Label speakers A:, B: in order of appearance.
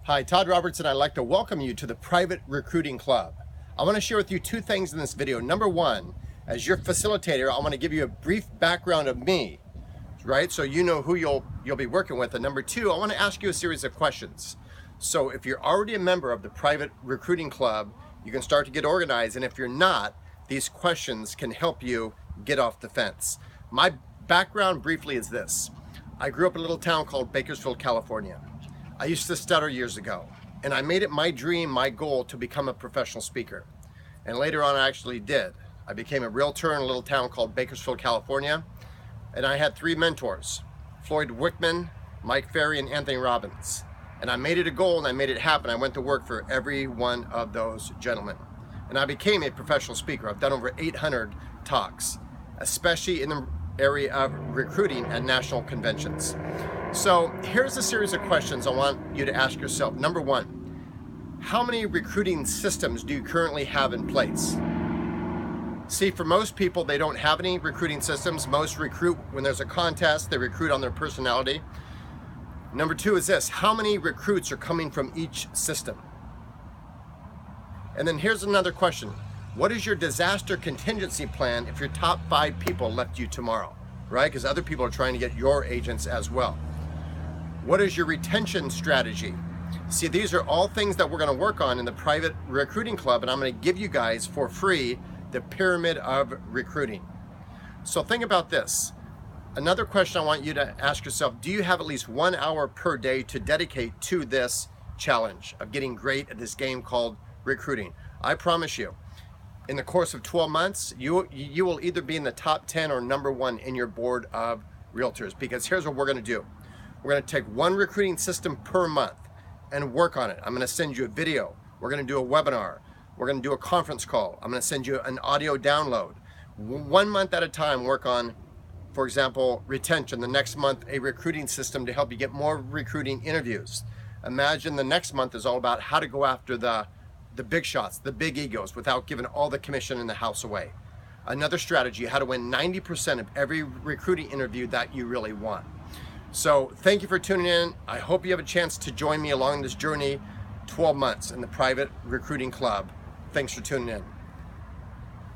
A: Hi, Todd Robertson. I'd like to welcome you to the Private Recruiting Club. I want to share with you two things in this video. Number one, as your facilitator, I want to give you a brief background of me, right? So you know who you'll be working with. And number two, I want to ask you a series of questions. So if you're already a member of the Private Recruiting Club, you can start to get organized. And if you're not, these questions can help you get off the fence. My background briefly is this. I grew up in a little town called Bakersfield, California. I used to stutter years ago, and I made it my dream, my goal to become a professional speaker. And later on I actually did. I became a realtor in a little town called Bakersfield, California, and I had three mentors, Floyd Wickman, Mike Ferry, and Anthony Robbins. And I made it a goal and I made it happen. I went to work for every one of those gentlemen. And I became a professional speaker. I've done over 800 talks, especially in the area of recruiting at national conventions. So here's a series of questions I want you to ask yourself. Number one, how many recruiting systems do you currently have in place? See, for most people, they don't have any recruiting systems. Most recruit when there's a contest, they recruit on their personality. Number two is this, how many recruits are coming from each system? And then here's another question. What is your disaster contingency plan if your top 5 people left you tomorrow, right? Because other people are trying to get your agents as well. What is your retention strategy? See, these are all things that we're going to work on in the Private Recruiting Club, and I'm going to give you guys for free the pyramid of recruiting. So think about this. Another question I want you to ask yourself, do you have at least 1 hour per day to dedicate to this challenge of getting great at this game called recruiting? I promise you, in the course of 12 months, you will either be in the top 10 or number 1 in your board of realtors, because here's what we're going to do. We're going to take one recruiting system per month and work on it. I'm going to send you a video. We're going to do a webinar. We're going to do a conference call. I'm going to send you an audio download. 1 month at a time, work on, for example, retention. The next month, a recruiting system to help you get more recruiting interviews. Imagine the next month is all about how to go after the big shots, the big egos, without giving all the commission in the house away. Another strategy, how to win 90% of every recruiting interview that you really want. So thank you for tuning in. I hope you have a chance to join me along this journey, 12 months in the Private Recruiting Club. Thanks for tuning in.